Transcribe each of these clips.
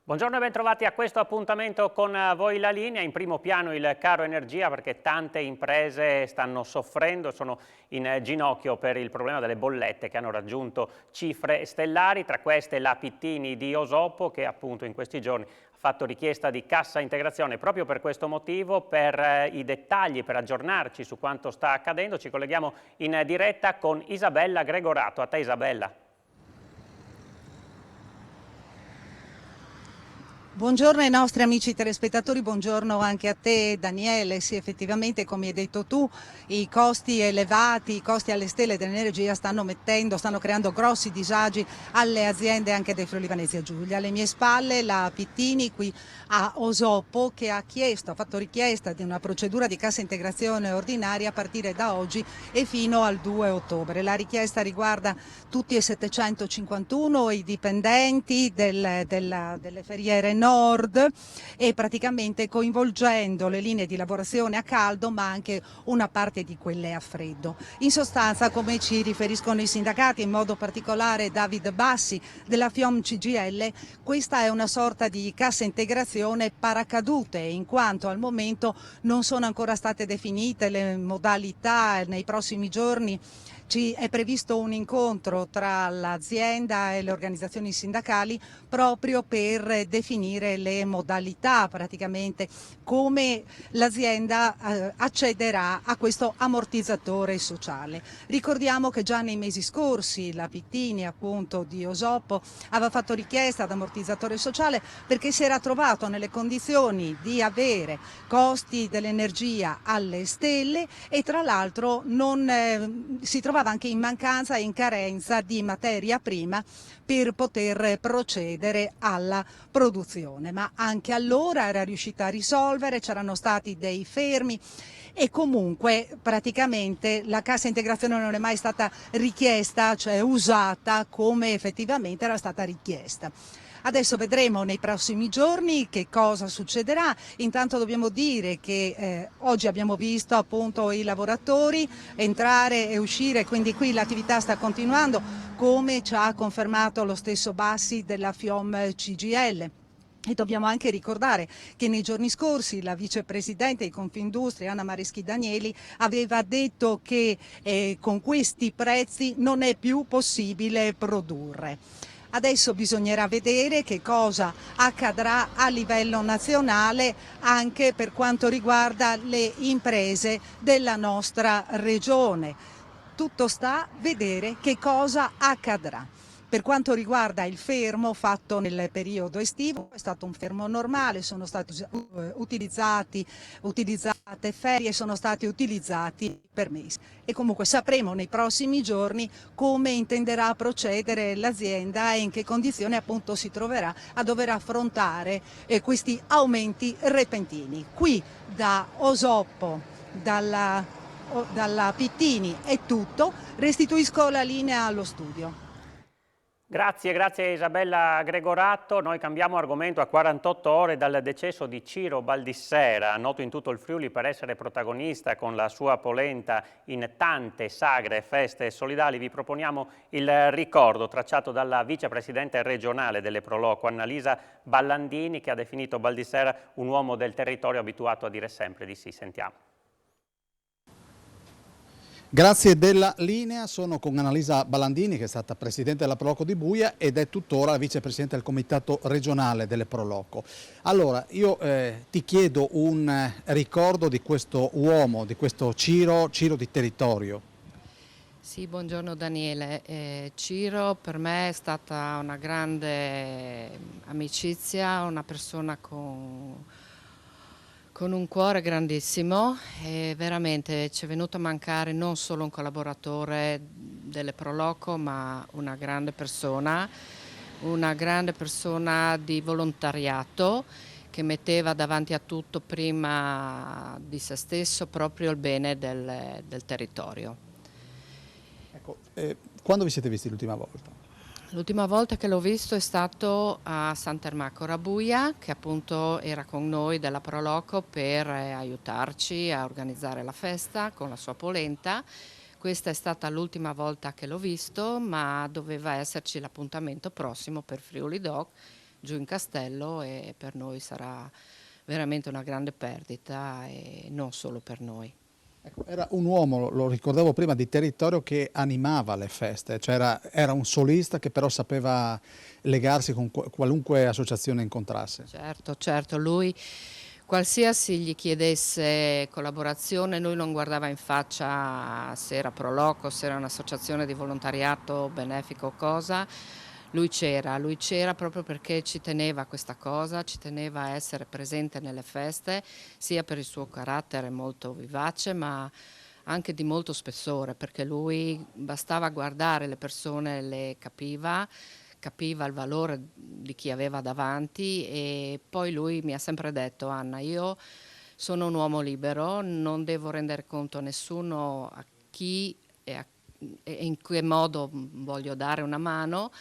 Buongiorno e bentrovati a questo appuntamento con voi la linea. In primo piano il caro energia perché tante imprese stanno soffrendo, sono in ginocchio per il problema delle bollette che hanno raggiunto cifre stellari. Tra queste la Pittini di Osopo che appunto in questi giorni ha fatto richiesta di cassa integrazione. Proprio per questo motivo, per i dettagli, per aggiornarci su quanto sta accadendo, ci colleghiamo in diretta con Isabella Gregorato. A te Isabella. Buongiorno ai nostri amici telespettatori, buongiorno anche a te Daniele. Sì, effettivamente come hai detto tu i costi elevati, i costi alle stelle dell'energia stanno creando grossi disagi alle aziende anche dei Friuli Venezia Giulia. Alle mie spalle la Pittini qui a Osopo che ha fatto richiesta di una procedura di cassa integrazione ordinaria a partire da oggi e fino al 2 ottobre. La richiesta riguarda tutti i 751 i dipendenti delle Ferriere Nord e praticamente coinvolgendo le linee di lavorazione a caldo ma anche una parte di quelle a freddo. In sostanza, come ci riferiscono i sindacati, in modo particolare David Bassi della FIOM CGIL, questa è una sorta di cassa integrazione paracadute, in quanto al momento non sono ancora state definite le modalità. Nei prossimi giorni è previsto un incontro tra l'azienda e le organizzazioni sindacali proprio per definire le modalità, praticamente come l'azienda accederà a questo ammortizzatore sociale. Ricordiamo che già nei mesi scorsi la Pittini appunto di Osopo aveva fatto richiesta ad ammortizzatore sociale perché si era trovato nelle condizioni di avere costi dell'energia alle stelle e tra l'altro si trovava anche in mancanza e in carenza di materia prima per poter procedere alla produzione, ma anche allora era riuscita a risolvere, c'erano stati dei fermi e comunque praticamente la cassa integrazione non è mai stata richiesta, cioè usata come effettivamente era stata richiesta. Adesso vedremo nei prossimi giorni che cosa succederà. Intanto dobbiamo dire che oggi abbiamo visto appunto i lavoratori entrare e uscire, quindi qui l'attività sta continuando, come ci ha confermato lo stesso Bassi della FIOM CGIL. E dobbiamo anche ricordare che nei giorni scorsi la vicepresidente di Confindustria Anna Mareschi Danieli aveva detto che con questi prezzi non è più possibile produrre. Adesso bisognerà vedere che cosa accadrà a livello nazionale anche per quanto riguarda le imprese della nostra regione. Tutto sta a vedere che cosa accadrà. Per quanto riguarda il fermo fatto nel periodo estivo, è stato un fermo normale, sono state utilizzate ferie, sono stati utilizzati permessi. E comunque sapremo nei prossimi giorni come intenderà procedere l'azienda e in che condizione appunto si troverà a dover affrontare questi aumenti repentini. Qui da Osopo, dalla Pittini è tutto, restituisco la linea allo studio. Grazie Isabella Gregorato. Noi cambiamo argomento a 48 ore dal decesso di Ciro Baldissera, noto in tutto il Friuli per essere protagonista con la sua polenta in tante sagre e feste solidali. Vi proponiamo il ricordo tracciato dalla vicepresidente regionale delle Proloco, Annalisa Ballandini, che ha definito Baldissera un uomo del territorio abituato a dire sempre di sì. Sentiamo. Grazie della linea, sono con Annalisa Ballandini che è stata presidente della Proloco di Buia ed è tuttora la vicepresidente del comitato regionale delle Proloco. Allora io ti chiedo un ricordo di questo uomo, di questo Ciro di territorio. Sì, buongiorno Daniele. Ciro per me è stata una grande amicizia, una persona con un cuore grandissimo e veramente ci è venuto a mancare non solo un collaboratore delle Proloco ma una grande persona di volontariato che metteva davanti a tutto prima di se stesso proprio il bene del territorio. Ecco, quando vi siete visti l'ultima volta? L'ultima volta che l'ho visto è stato a Sant'Ermaco Rabuia, che appunto era con noi della Proloco per aiutarci a organizzare la festa con la sua polenta. Questa è stata l'ultima volta che l'ho visto, ma doveva esserci l'appuntamento prossimo per Friuli Doc, giù in castello, e per noi sarà veramente una grande perdita, e non solo per noi. Ecco, era un uomo, lo ricordavo prima, di territorio, che animava le feste, cioè era un solista che però sapeva legarsi con qualunque associazione incontrasse. Certo, certo, lui qualsiasi gli chiedesse collaborazione, lui non guardava in faccia se era pro loco, se era un'associazione di volontariato benefico o cosa. Lui c'era proprio perché ci teneva a questa cosa, ci teneva a essere presente nelle feste, sia per il suo carattere molto vivace, ma anche di molto spessore, perché lui bastava guardare le persone, le capiva il valore di chi aveva davanti. E poi lui mi ha sempre detto: Anna, io sono un uomo libero, non devo rendere conto a nessuno a chi e in che modo voglio dare una mano,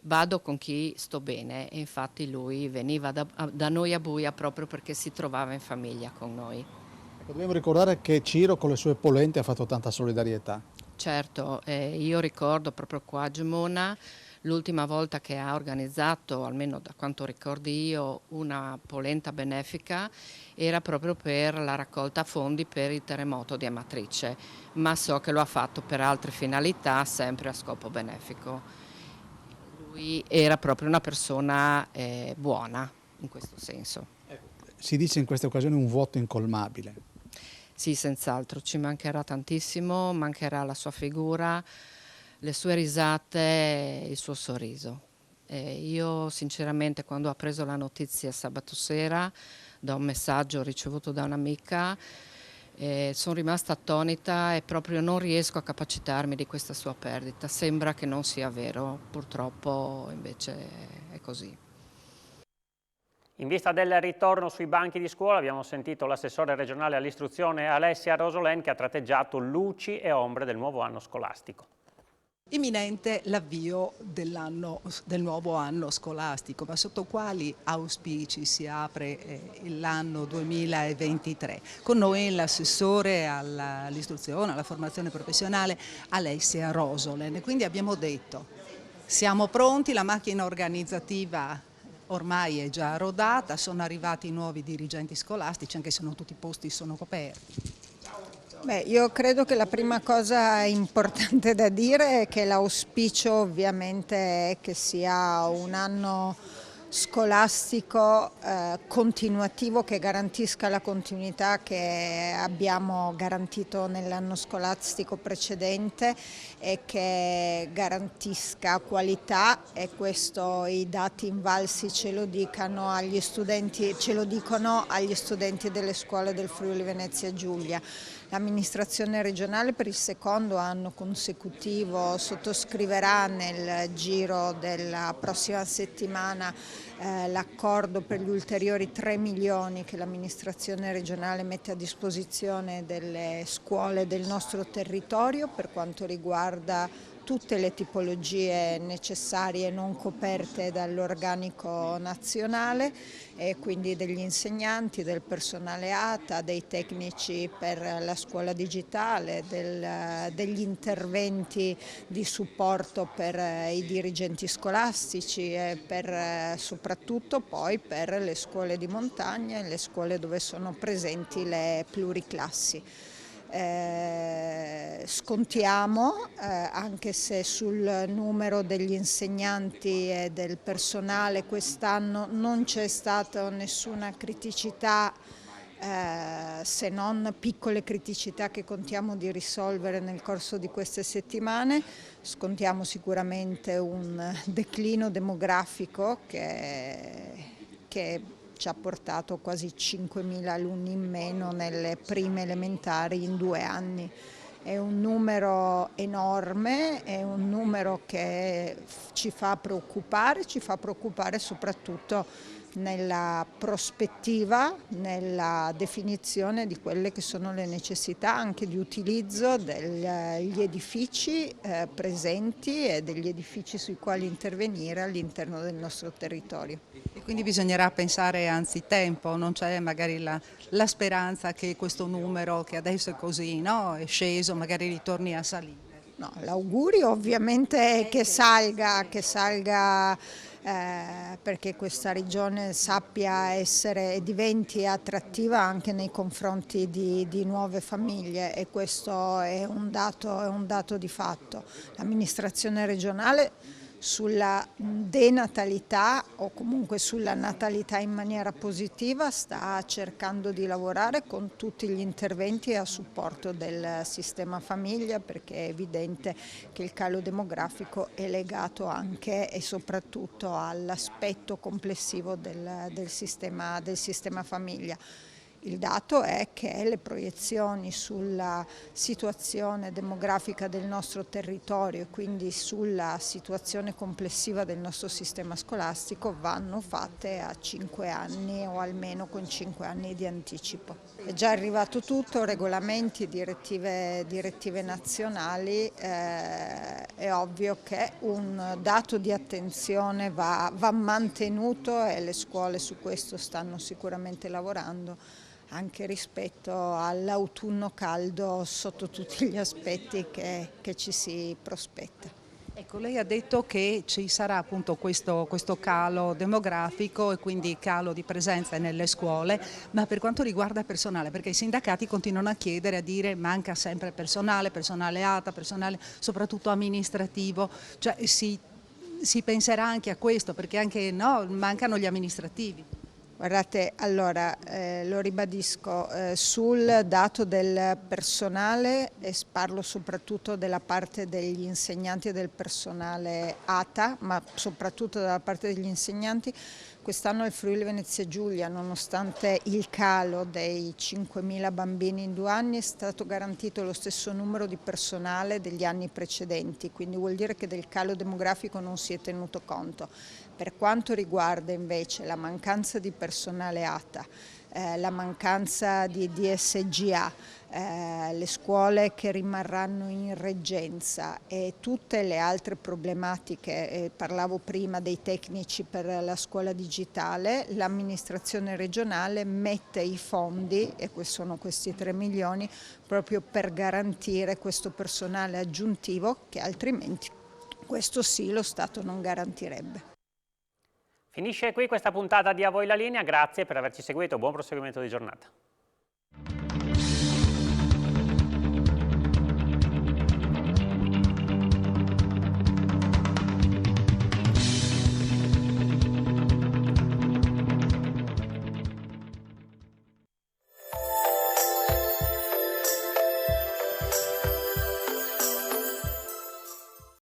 vado con chi sto bene. E infatti lui veniva da noi a Buia proprio perché si trovava in famiglia con noi. Ecco, dobbiamo ricordare che Ciro con le sue polente ha fatto tanta solidarietà. Certo, io ricordo proprio qua a Gemona l'ultima volta che ha organizzato, almeno da quanto ricordi io, una polenta benefica, era proprio per la raccolta fondi per il terremoto di Amatrice, ma so che lo ha fatto per altre finalità, sempre a scopo benefico. Lui era proprio una persona buona in questo senso. Si dice in queste occasioni un vuoto incolmabile. Sì, senz'altro, ci mancherà tantissimo, mancherà la sua figura, le sue risate, il suo sorriso. Io sinceramente, quando ho preso la notizia sabato sera da un messaggio ricevuto da un'amica, sono rimasta attonita e proprio non riesco a capacitarmi di questa sua perdita. Sembra che non sia vero, purtroppo invece è così. In vista del ritorno sui banchi di scuola abbiamo sentito l'assessore regionale all'istruzione Alessia Rosolén, che ha tratteggiato luci e ombre del nuovo anno scolastico. Imminente l'avvio del nuovo anno scolastico, ma sotto quali auspici si apre l'anno 2023? Con noi l'assessore all'istruzione, alla formazione professionale Alessia Rosolén. Quindi abbiamo detto: siamo pronti, la macchina organizzativa ormai è già rodata, sono arrivati i nuovi dirigenti scolastici, anche se non tutti i posti sono coperti. Beh, io credo che la prima cosa importante da dire è che l'auspicio ovviamente è che sia un anno scolastico continuativo, che garantisca la continuità che abbiamo garantito nell'anno scolastico precedente e che garantisca qualità, e questo i dati invalsi ce lo dicono agli studenti delle scuole del Friuli Venezia Giulia. L'amministrazione regionale per il secondo anno consecutivo sottoscriverà nel giro della prossima settimana l'accordo per gli ulteriori 3 milioni che l'amministrazione regionale mette a disposizione delle scuole del nostro territorio per quanto riguarda tutte le tipologie necessarie non coperte dall'organico nazionale, e quindi degli insegnanti, del personale ATA, dei tecnici per la scuola digitale, degli interventi di supporto per i dirigenti scolastici e soprattutto poi per le scuole di montagna e le scuole dove sono presenti le pluriclassi. Scontiamo, anche se sul numero degli insegnanti e del personale quest'anno non c'è stata nessuna criticità, se non piccole criticità che contiamo di risolvere nel corso di queste settimane. Scontiamo sicuramente un declino demografico che ci ha portato quasi 5.000 alunni in meno nelle prime elementari in 2 anni. È un numero enorme, è un numero che ci fa preoccupare soprattutto nella prospettiva, nella definizione di quelle che sono le necessità anche di utilizzo degli edifici presenti e degli edifici sui quali intervenire all'interno del nostro territorio. E quindi bisognerà pensare anzitempo, non c'è magari la speranza che questo numero, che adesso è così, no, è sceso, magari ritorni a salire? No, l'augurio ovviamente è che salga perché questa regione sappia essere e diventi attrattiva anche nei confronti di nuove famiglie, e questo è un dato di fatto. L'amministrazione regionale sulla denatalità o comunque sulla natalità in maniera positiva sta cercando di lavorare con tutti gli interventi a supporto del sistema famiglia, perché è evidente che il calo demografico è legato anche e soprattutto all'aspetto complessivo del sistema famiglia. Il dato è che le proiezioni sulla situazione demografica del nostro territorio e quindi sulla situazione complessiva del nostro sistema scolastico vanno fatte a 5 anni o almeno con 5 anni di anticipo. È già arrivato tutto, regolamenti, direttive nazionali, è ovvio che un dato di attenzione va mantenuto e le scuole su questo stanno sicuramente lavorando, anche rispetto all'autunno caldo sotto tutti gli aspetti che ci si prospetta. Ecco, lei ha detto che ci sarà appunto questo calo demografico e quindi calo di presenza nelle scuole, ma per quanto riguarda personale, perché i sindacati continuano a chiedere, a dire manca sempre personale ATA, personale soprattutto amministrativo, cioè si penserà anche a questo, perché anche mancano gli amministrativi. Guardate, allora lo ribadisco, sul dato del personale, e parlo soprattutto della parte degli insegnanti e del personale ATA, ma soprattutto dalla parte degli insegnanti, quest'anno il Friuli Venezia Giulia, nonostante il calo dei 5.000 bambini in 2 anni, è stato garantito lo stesso numero di personale degli anni precedenti, quindi vuol dire che del calo demografico non si è tenuto conto. Per quanto riguarda invece la mancanza di personale ATA, la mancanza di DSGA, le scuole che rimarranno in reggenza e tutte le altre problematiche, parlavo prima dei tecnici per la scuola digitale, l'amministrazione regionale mette i fondi, e sono questi 3 milioni, proprio per garantire questo personale aggiuntivo che altrimenti questo sì lo Stato non garantirebbe. Finisce qui questa puntata di A Voi la Linea, grazie per averci seguito, buon proseguimento di giornata.